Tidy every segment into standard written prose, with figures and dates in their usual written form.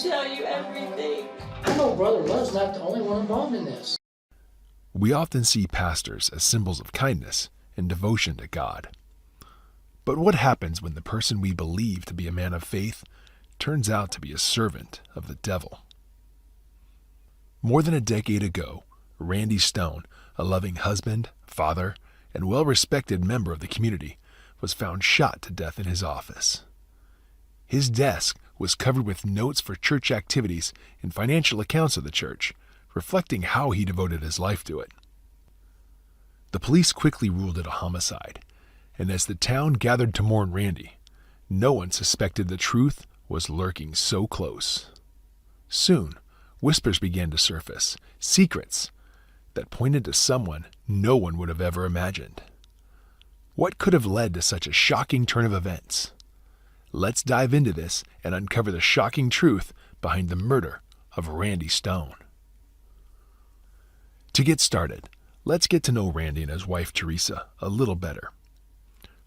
tell you everything. I know Brother Love's not the only one involved in this. We often see pastors as symbols of kindness and devotion to God. But what happens when the person we believe to be a man of faith turns out to be a servant of the devil? More than a decade ago, Randy Stone, a loving husband, father, and well-respected member of the community, was found shot to death in his office. His desk was covered with notes for church activities and financial accounts of the church, reflecting how he devoted his life to it. The police quickly ruled it a homicide, and as the town gathered to mourn Randy, no one suspected the truth was lurking so close. Soon, whispers began to surface, secrets that pointed to someone no one would have ever imagined. What could have led to such a shocking turn of events? Let's dive into this and uncover the shocking truth behind the murder of Randy Stone. To get started, let's get to know Randy and his wife Teresa a little better.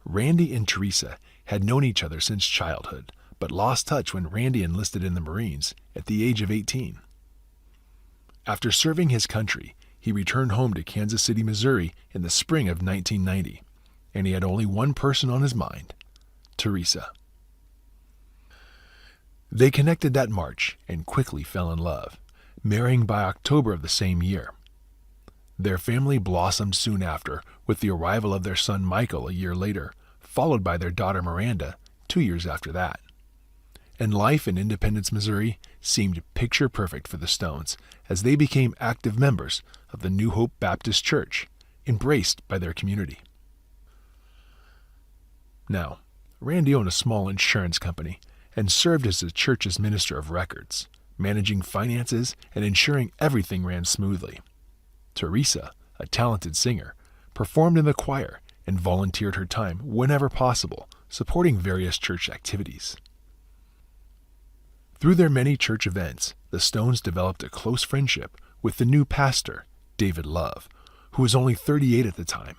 Randy and Teresa had known each other since childhood, but lost touch when Randy enlisted in the Marines at the age of 18. After serving his country, he returned home to Kansas City, Missouri in the spring of 1990, and he had only one person on his mind, Teresa. They connected that March and quickly fell in love, marrying by October of the same year. Their family blossomed soon after, with the arrival of their son Michael a year later, followed by their daughter Miranda 2 years after that. And life in Independence, Missouri seemed picture perfect for the Stones as they became active members of the New Hope Baptist Church, embraced by their community. Now, Randy owned a small insurance company and served as the church's minister of records, managing finances and ensuring everything ran smoothly. Teresa, a talented singer, performed in the choir and volunteered her time whenever possible, supporting various church activities. Through their many church events, the Stones developed a close friendship with the new pastor, David Love, who was only 38 at the time.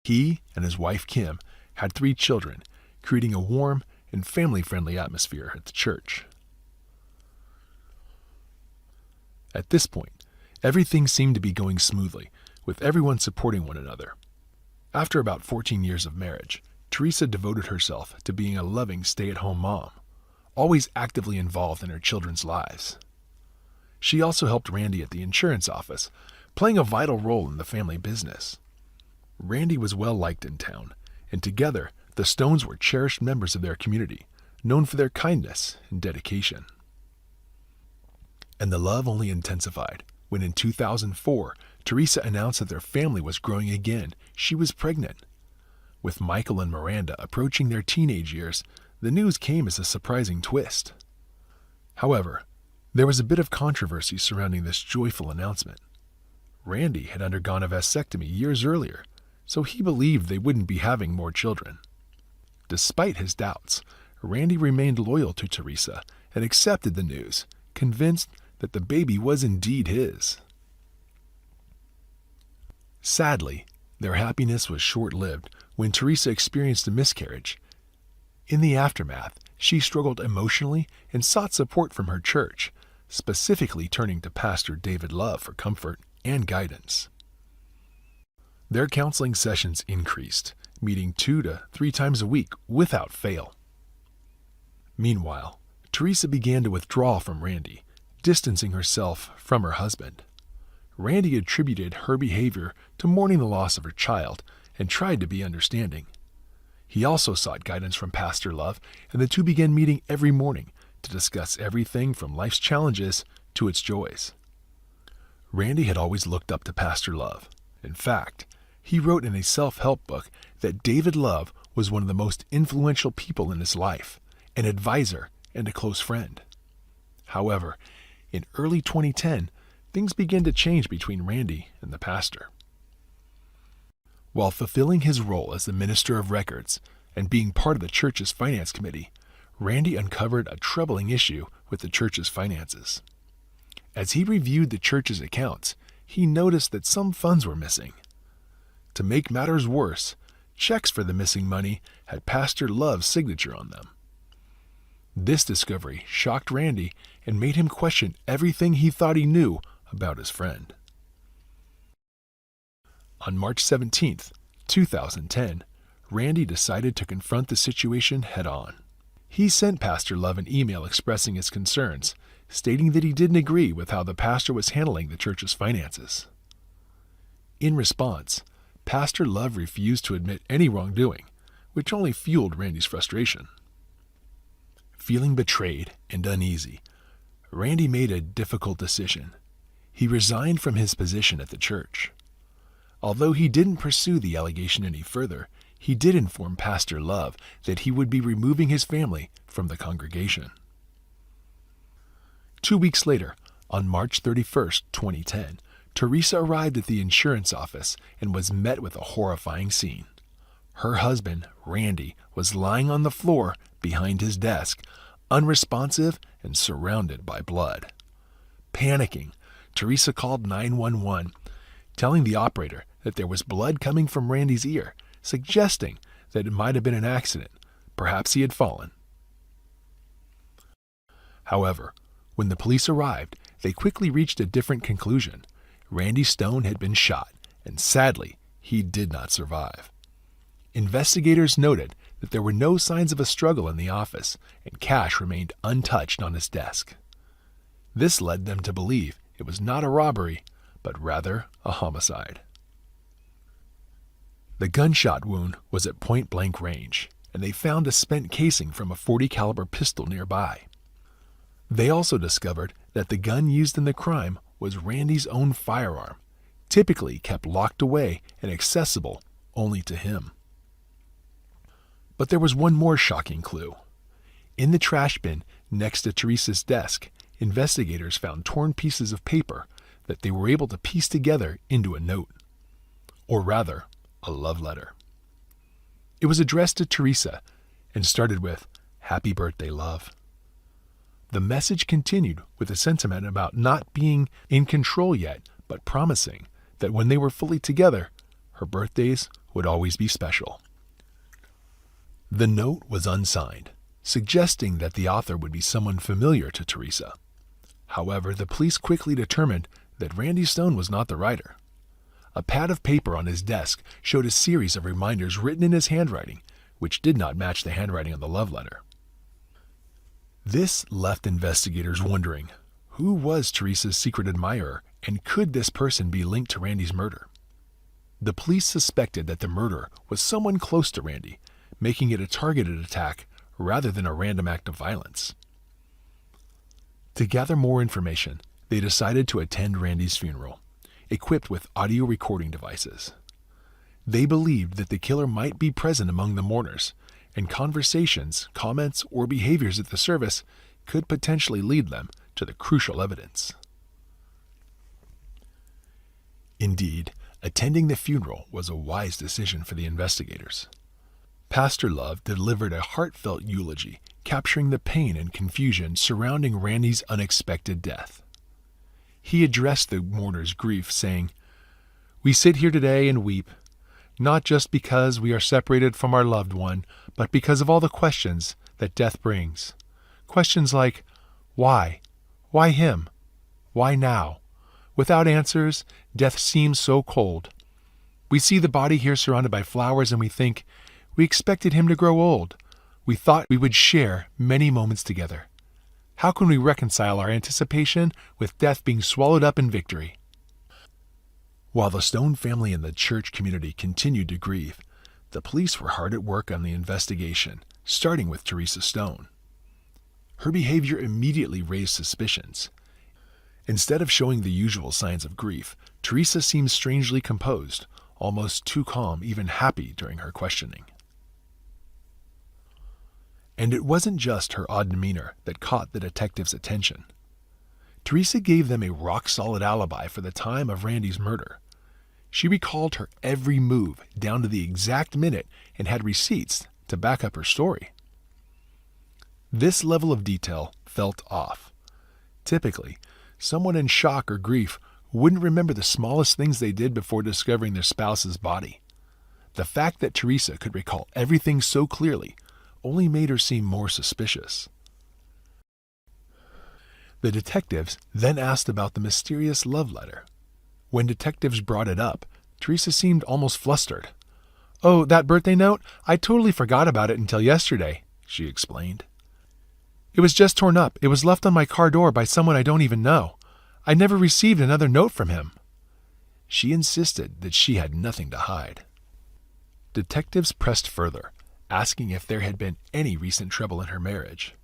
He and his wife Kim had 3 children, creating a warm and family-friendly atmosphere at the church. At this point, everything seemed to be going smoothly, with everyone supporting one another. After about 14 years of marriage, Teresa devoted herself to being a loving stay-at-home mom, always actively involved in her children's lives. She also helped Randy at the insurance office, playing a vital role in the family business. Randy was well-liked in town, and together, the Stones were cherished members of their community, known for their kindness and dedication. And the love only intensified when in 2004, Teresa announced that their family was growing again. She was pregnant. With Michael and Miranda approaching their teenage years, the news came as a surprising twist. However, there was a bit of controversy surrounding this joyful announcement. Randy had undergone a vasectomy years earlier, so he believed they wouldn't be having more children. Despite his doubts, Randy remained loyal to Teresa and accepted the news, convinced that the baby was indeed his. Sadly, their happiness was short-lived when Teresa experienced a miscarriage. In the aftermath, she struggled emotionally and sought support from her church, specifically turning to Pastor David Love for comfort and guidance. Their counseling sessions increased, meeting 2 to 3 times a week without fail. Meanwhile, Teresa began to withdraw from Randy, distancing herself from her husband. Randy attributed her behavior to mourning the loss of her child and tried to be understanding. He also sought guidance from Pastor Love, and the two began meeting every morning to discuss everything from life's challenges to its joys. Randy had always looked up to Pastor Love. In fact, he wrote in a self-help book that David Love was one of the most influential people in his life, an advisor and a close friend. However, in early 2010, things began to change between Randy and the pastor. While fulfilling his role as the minister of records and being part of the church's finance committee, Randy uncovered a troubling issue with the church's finances. As he reviewed the church's accounts, he noticed that some funds were missing. To make matters worse, checks for the missing money had Pastor Love's signature on them. This discovery shocked Randy and made him question everything he thought he knew about his friend. On March 17, 2010, Randy decided to confront the situation head-on. He sent Pastor Love an email expressing his concerns, stating that he didn't agree with how the pastor was handling the church's finances. In response, Pastor Love refused to admit any wrongdoing, which only fueled Randy's frustration. Feeling betrayed and uneasy, Randy made a difficult decision. He resigned from his position at the church. Although he didn't pursue the allegation any further, he did inform Pastor Love that he would be removing his family from the congregation. 2 weeks later, on March 31, 2010, Teresa arrived at the insurance office and was met with a horrifying scene. Her husband, Randy, was lying on the floor behind his desk, unresponsive and surrounded by blood. Panicking, Teresa called 911, telling the operator that there was blood coming from Randy's ear, suggesting that it might have been an accident. Perhaps he had fallen. However, when the police arrived, they quickly reached a different conclusion. Randy Stone had been shot, and sadly, he did not survive. Investigators noted that there were no signs of a struggle in the office, and cash remained untouched on his desk. This led them to believe it was not a robbery, but rather a homicide. The gunshot wound was at point-blank range, and they found a spent casing from a .40 caliber pistol nearby. They also discovered that the gun used in the crime was Randy's own firearm, typically kept locked away and accessible only to him. But there was one more shocking clue. In the trash bin next to Teresa's desk, investigators found torn pieces of paper that they were able to piece together into a note. Or rather, a love letter. It was addressed to Teresa and started with, "Happy birthday, love." The message continued with a sentiment about not being in control yet, but promising that when they were fully together, her birthdays would always be special. The note was unsigned, suggesting that the author would be someone familiar to Teresa. However, the police quickly determined that Randy Stone was not the writer. A pad of paper on his desk showed a series of reminders written in his handwriting, which did not match the handwriting on the love letter. This left investigators wondering, who was Teresa's secret admirer, and could this person be linked to Randy's murder? The police suspected that the murderer was someone close to Randy, making it a targeted attack rather than a random act of violence. To gather more information, they decided to attend Randy's funeral, equipped with audio recording devices. They believed that the killer might be present among the mourners, and conversations, comments, or behaviors at the service could potentially lead them to the crucial evidence. Indeed, attending the funeral was a wise decision for the investigators. Pastor Love delivered a heartfelt eulogy, capturing the pain and confusion surrounding Randy's unexpected death. He addressed the mourners' grief, saying, "We sit here today and weep, not just because we are separated from our loved one, but because of all the questions that death brings. Questions like, why? Why him? Why now? Without answers, death seems so cold. We see the body here surrounded by flowers and we think, we expected him to grow old. We thought we would share many moments together. How can we reconcile our anticipation with death being swallowed up in victory?" While the Stone family and the church community continued to grieve, the police were hard at work on the investigation, starting with Teresa Stone. Her behavior immediately raised suspicions. Instead of showing the usual signs of grief, Teresa seemed strangely composed, almost too calm, even happy during her questioning. And it wasn't just her odd demeanor that caught the detectives' attention. Teresa gave them a rock-solid alibi for the time of Randy's murder. She recalled her every move down to the exact minute and had receipts to back up her story. This level of detail felt off. Typically, someone in shock or grief wouldn't remember the smallest things they did before discovering their spouse's body. The fact that Teresa could recall everything so clearly only made her seem more suspicious. The detectives then asked about the mysterious love letter. When detectives brought it up, Teresa seemed almost flustered. "Oh, that birthday note? I totally forgot about it until yesterday," she explained. "It was just torn up. It was left on my car door by someone I don't even know. I never received another note from him." She insisted that she had nothing to hide. Detectives pressed further, asking if there had been any recent trouble in her marriage.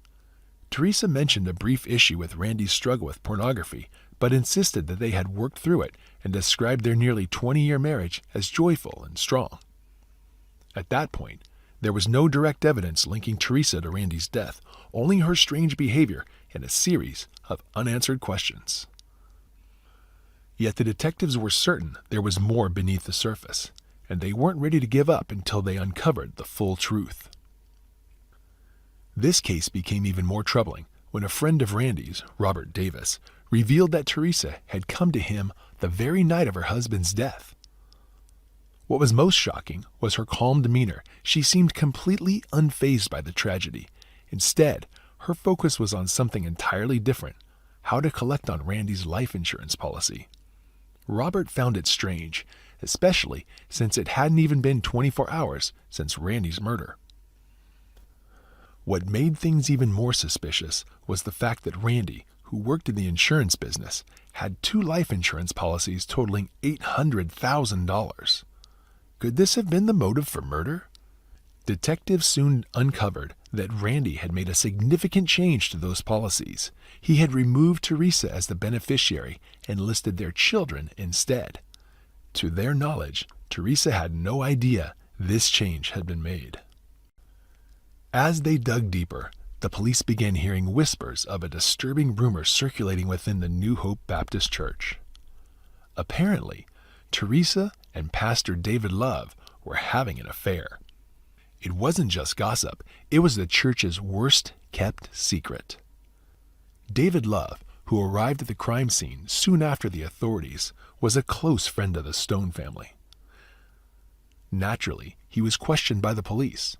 Teresa mentioned a brief issue with Randy's struggle with pornography, but insisted that they had worked through it and described their nearly 20-year marriage as joyful and strong. At that point, there was no direct evidence linking Teresa to Randy's death, only her strange behavior and a series of unanswered questions. Yet the detectives were certain there was more beneath the surface, and they weren't ready to give up until they uncovered the full truth. This case became even more troubling when a friend of Randy's, Robert Davis, revealed that Teresa had come to him the very night of her husband's death. What was most shocking was her calm demeanor. She seemed completely unfazed by the tragedy. Instead, her focus was on something entirely different: how to collect on Randy's life insurance policy. Robert found it strange, especially since it hadn't even been 24 hours since Randy's murder. What made things even more suspicious was the fact that Randy, who worked in the insurance business, had 2 life insurance policies totaling $800,000. Could this have been the motive for murder? Detectives soon uncovered that Randy had made a significant change to those policies. He had removed Teresa as the beneficiary and listed their children instead. To their knowledge, Teresa had no idea this change had been made. As they dug deeper, the police began hearing whispers of a disturbing rumor circulating within the New Hope Baptist Church. Apparently, Teresa and Pastor David Love were having an affair. It wasn't just gossip, it was the church's worst-kept secret. David Love, who arrived at the crime scene soon after the authorities, was a close friend of the Stone family. Naturally, he was questioned by the police.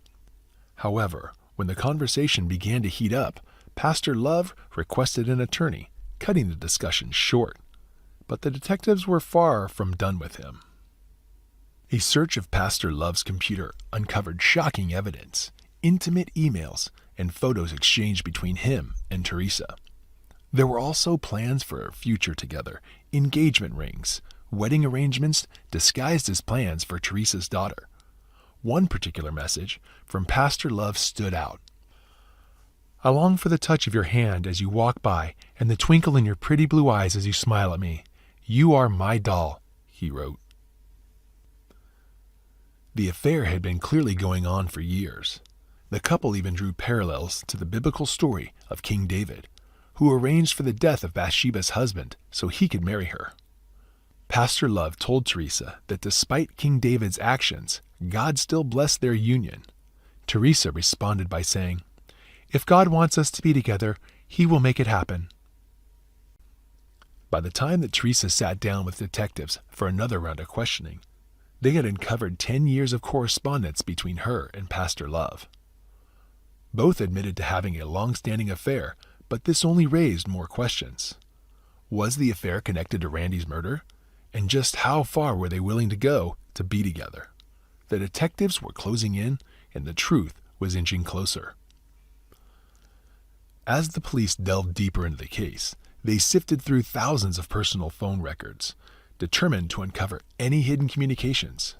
However, when the conversation began to heat up, Pastor Love requested an attorney, cutting the discussion short. But the detectives were far from done with him. A search of Pastor Love's computer uncovered shocking evidence, intimate emails, and photos exchanged between him and Teresa. There were also plans for a future together, engagement rings, wedding arrangements disguised as plans for Teresa's daughter. One particular message from Pastor Love stood out. "I long for the touch of your hand as you walk by and the twinkle in your pretty blue eyes as you smile at me. You are my doll," he wrote. The affair had been clearly going on for years. The couple even drew parallels to the biblical story of King David, who arranged for the death of Bathsheba's husband so he could marry her. Pastor Love told Teresa that despite King David's actions, God still blessed their union. Teresa responded by saying, "If God wants us to be together, He will make it happen." By the time that Teresa sat down with detectives for another round of questioning, they had uncovered 10 years of correspondence between her and Pastor Love. Both admitted to having a long-standing affair, but this only raised more questions. Was the affair connected to Randy's murder? And just how far were they willing to go to be together? The detectives were closing in, and the truth was inching closer. As the police delved deeper into the case, they sifted through thousands of personal phone records, determined to uncover any hidden communications.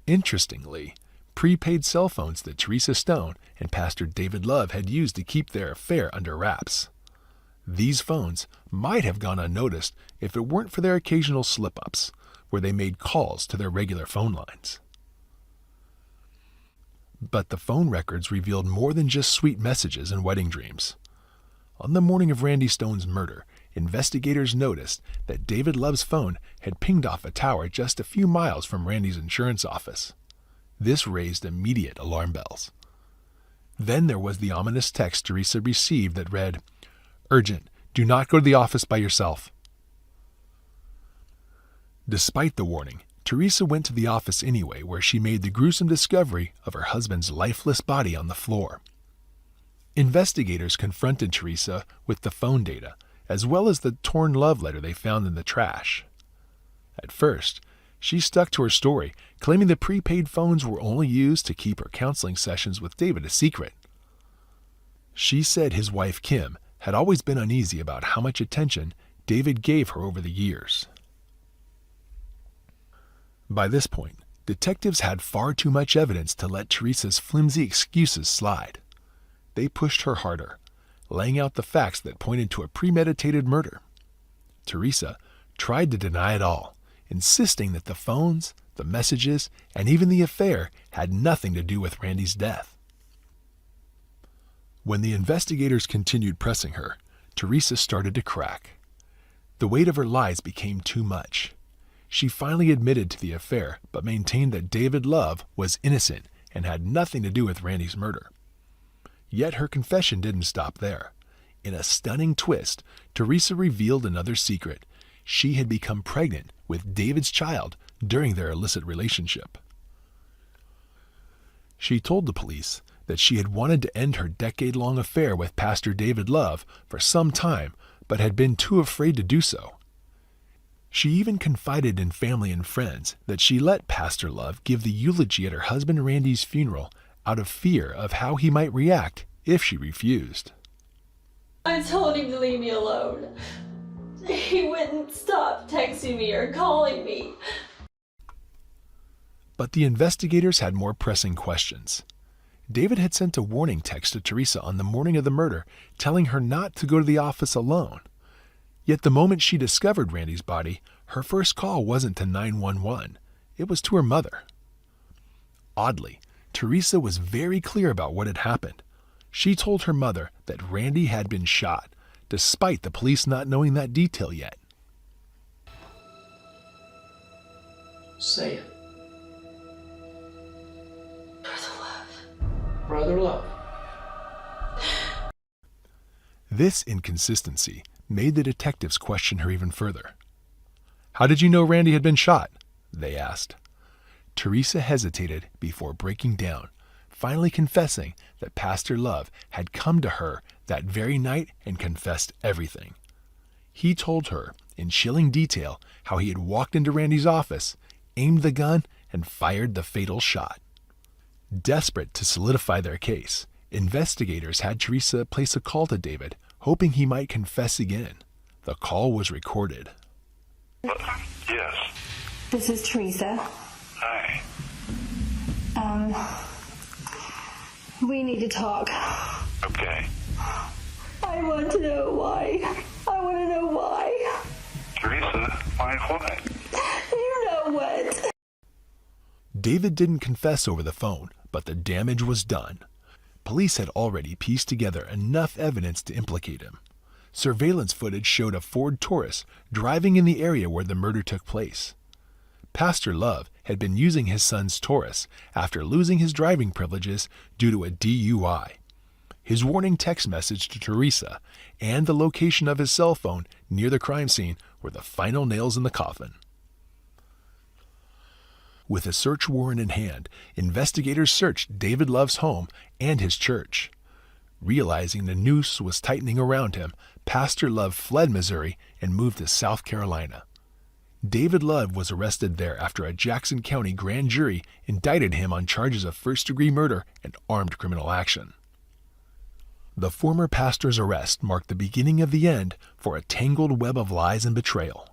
Interestingly, prepaid cell phones that Teresa Stone and Pastor David Love had used to keep their affair under wraps. These phones might have gone unnoticed if it weren't for their occasional slip-ups, where they made calls to their regular phone lines. But the phone records revealed more than just sweet messages and wedding dreams. On the morning of Randy Stone's murder, investigators noticed that David Love's phone had pinged off a tower just a few miles from Randy's insurance office. This raised immediate alarm bells. Then there was the ominous text Teresa received that read, "Urgent, do not go to the office by yourself." Despite the warning, Teresa went to the office anyway, where she made the gruesome discovery of her husband's lifeless body on the floor. Investigators confronted Teresa with the phone data as well as the torn love letter they found in the trash. At first, she stuck to her story, claiming the prepaid phones were only used to keep her counseling sessions with David a secret. She said his wife Kim had always been uneasy about how much attention David gave her over the years. By this point, detectives had far too much evidence to let Teresa's flimsy excuses slide. They pushed her harder, laying out the facts that pointed to a premeditated murder. Teresa tried to deny it all, insisting that the phones, the messages, and even the affair had nothing to do with Randy's death. When the investigators continued pressing her, Teresa started to crack. The weight of her lies became too much. She finally admitted to the affair, but maintained that David Love was innocent and had nothing to do with Randy's murder. Yet her confession didn't stop there. In a stunning twist, Teresa revealed another secret. She had become pregnant with David's child during their illicit relationship. She told the police that she had wanted to end her decade-long affair with Pastor David Love for some time, but had been too afraid to do so. She even confided in family and friends that she let Pastor Love give the eulogy at her husband Randy's funeral out of fear of how he might react if she refused. I told him to leave me alone. He wouldn't stop texting me or calling me. But the investigators had more pressing questions. David had sent a warning text to Teresa on the morning of the murder, telling her not to go to the office alone. Yet the moment she discovered Randy's body, her first call wasn't to 911. It was to her mother. Oddly, Teresa was very clear about what had happened. She told her mother that Randy had been shot, despite the police not knowing that detail yet. Say it. Brother Love. Brother Love. This inconsistency made the detectives question her even further. "How did you know Randy had been shot?" they asked. Teresa hesitated before breaking down, finally confessing that Pastor Love had come to her that very night and confessed everything. He told her in chilling detail how he had walked into Randy's office, aimed the gun, and fired the fatal shot. Desperate to solidify their case, investigators had Teresa place a call to David, hoping he might confess again. The call was recorded. Yes. This is Teresa. Hi. We need to talk. Okay. I want to know why. I want to know why. Teresa, why what? You know what? David didn't confess over the phone, but the damage was done. Police had already pieced together enough evidence to implicate him. Surveillance footage showed a Ford Taurus driving in the area where the murder took place. Pastor Love had been using his son's Taurus after losing his driving privileges due to a DUI. His warning text message to Teresa and the location of his cell phone near the crime scene were the final nails in the coffin. With a search warrant in hand, investigators searched David Love's home and his church. Realizing the noose was tightening around him, Pastor Love fled Missouri and moved to South Carolina. David Love was arrested there after a Jackson County grand jury indicted him on charges of first-degree murder and armed criminal action. The former pastor's arrest marked the beginning of the end for a tangled web of lies and betrayal.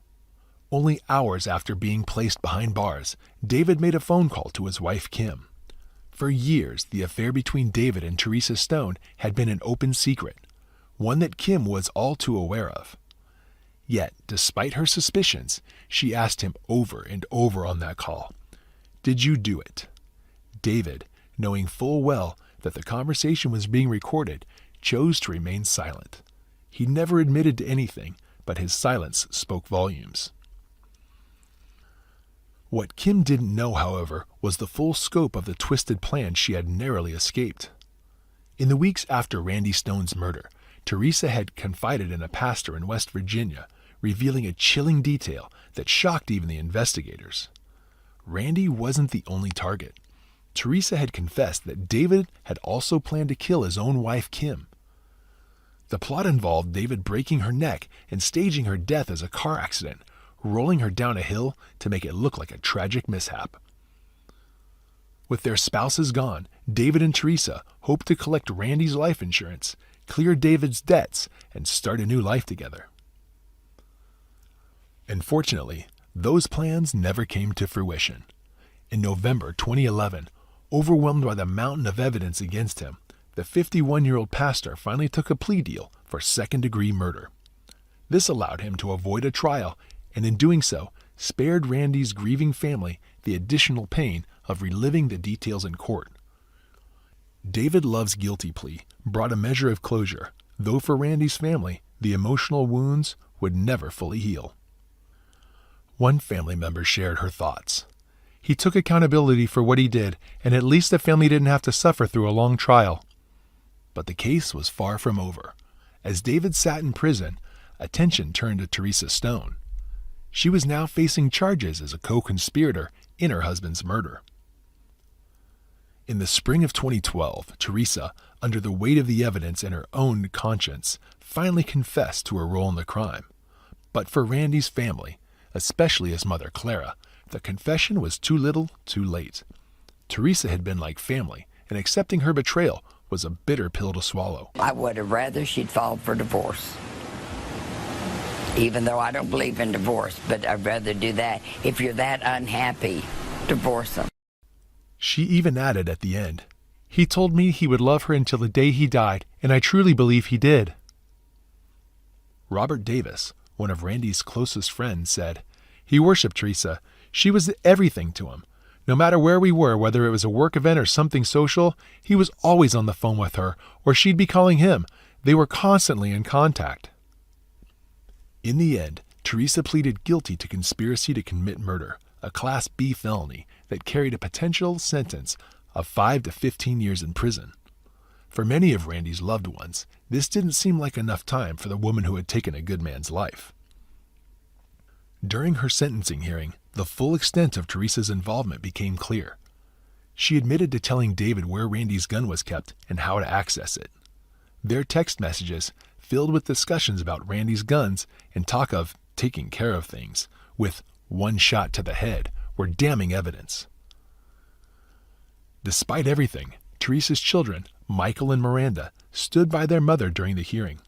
Only hours after being placed behind bars, David made a phone call to his wife Kim. For years, the affair between David and Teresa Stone had been an open secret, one that Kim was all too aware of. Yet, despite her suspicions, she asked him over and over on that call, "Did you do it?" David, knowing full well that the conversation was being recorded, chose to remain silent. He never admitted to anything, but his silence spoke volumes. What Kim didn't know, however, was the full scope of the twisted plan she had narrowly escaped. In the weeks after Randy Stone's murder, Teresa had confided in a pastor in West Virginia, revealing a chilling detail that shocked even the investigators. Randy wasn't the only target. Teresa had confessed that David had also planned to kill his own wife, Kim. The plot involved David breaking her neck and staging her death as a car accident, rolling her down a hill to make it look like a tragic mishap. With their spouses gone, David and Teresa hoped to collect Randy's life insurance, clear David's debts, and start a new life together. Unfortunately, those plans never came to fruition. In November 2011, overwhelmed by the mountain of evidence against him, the 51-year-old pastor finally took a plea deal for second-degree murder. This allowed him to avoid a trial, and in doing so, spared Randy's grieving family the additional pain of reliving the details in court. David Love's guilty plea brought a measure of closure, though for Randy's family, the emotional wounds would never fully heal. One family member shared her thoughts. He took accountability for what he did, and at least the family didn't have to suffer through a long trial. But the case was far from over. As David sat in prison, attention turned to Teresa Stone. She was now facing charges as a co-conspirator in her husband's murder. In the spring of 2012, Teresa, under the weight of the evidence and her own conscience, finally confessed to her role in the crime. But for Randy's family, especially his mother Clara, the confession was too little, too late. Teresa had been like family, and accepting her betrayal was a bitter pill to swallow. I would have rather she'd filed for divorce. Even though I don't believe in divorce, but I'd rather do that. If you're that unhappy, divorce them. She even added at the end, "He told me he would love her until the day he died, and I truly believe he did." Robert Davis, one of Randy's closest friends, said, "He worshipped Teresa. She was everything to him. No matter where we were, whether it was a work event or something social, he was always on the phone with her, or she'd be calling him. They were constantly in contact." In the end, Teresa pleaded guilty to conspiracy to commit murder, a Class B felony that carried a potential sentence of 5 to 15 years in prison. For many of Randy's loved ones, this didn't seem like enough time for the woman who had taken a good man's life. During her sentencing hearing, the full extent of Teresa's involvement became clear. She admitted to telling David where Randy's gun was kept and how to access it. Their text messages, filled with discussions about Randy's guns and talk of taking care of things, with one shot to the head, were damning evidence. Despite everything, Teresa's children, Michael and Miranda, stood by their mother during the hearing.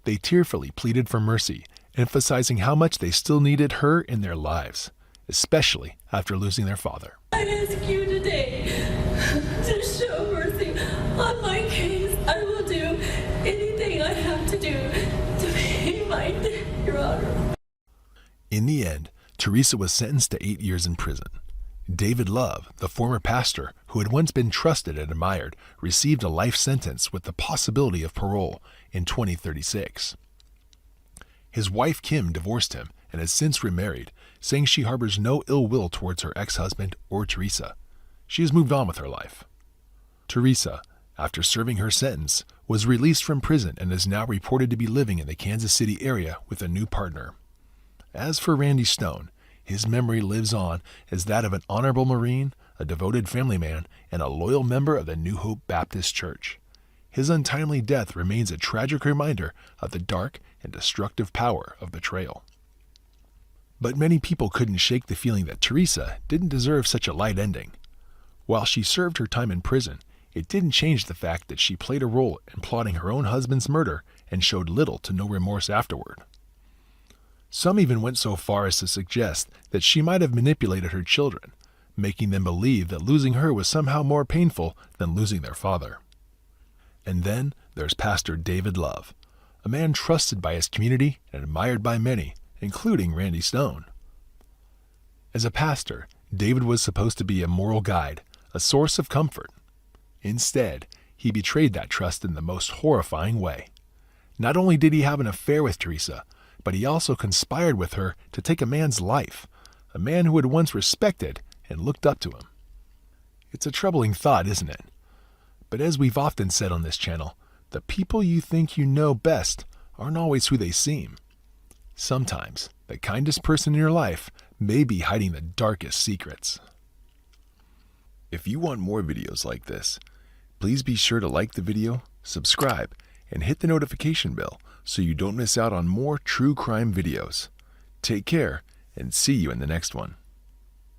They tearfully pleaded for mercy, emphasizing how much they still needed her in their lives, especially after losing their father. I ask you today to show mercy on my case. I will do anything I have to do to pay my debt, Your Honor. In the end, Teresa was sentenced to 8 years in prison. David Love, the former pastor who had once been trusted and admired, received a life sentence with the possibility of parole in 2036. His wife Kim divorced him and has since remarried, saying she harbors no ill will towards her ex-husband or Teresa. She has moved on with her life. Teresa, after serving her sentence, was released from prison and is now reported to be living in the Kansas City area with a new partner. As for Randy Stone, his memory lives on as that of an honorable Marine, a devoted family man, and a loyal member of the New Hope Baptist Church. His untimely death remains a tragic reminder of the dark and destructive power of betrayal. But many people couldn't shake the feeling that Teresa didn't deserve such a light ending. While she served her time in prison, it didn't change the fact that she played a role in plotting her own husband's murder and showed little to no remorse afterward. Some even went so far as to suggest that she might have manipulated her children, making them believe that losing her was somehow more painful than losing their father. And then there's Pastor David Love, a man trusted by his community and admired by many, including Randy Stone. As a pastor, David was supposed to be a moral guide, a source of comfort. Instead, he betrayed that trust in the most horrifying way. Not only did he have an affair with Teresa, but he also conspired with her to take a man's life, a man who had once respected and looked up to him. It's a troubling thought, isn't it? But as we've often said on this channel, the people you think you know best aren't always who they seem. Sometimes, the kindest person in your life may be hiding the darkest secrets. If you want more videos like this, please be sure to like the video, subscribe, and hit the notification bell so you don't miss out on more true crime videos. Take care and see you in the next one.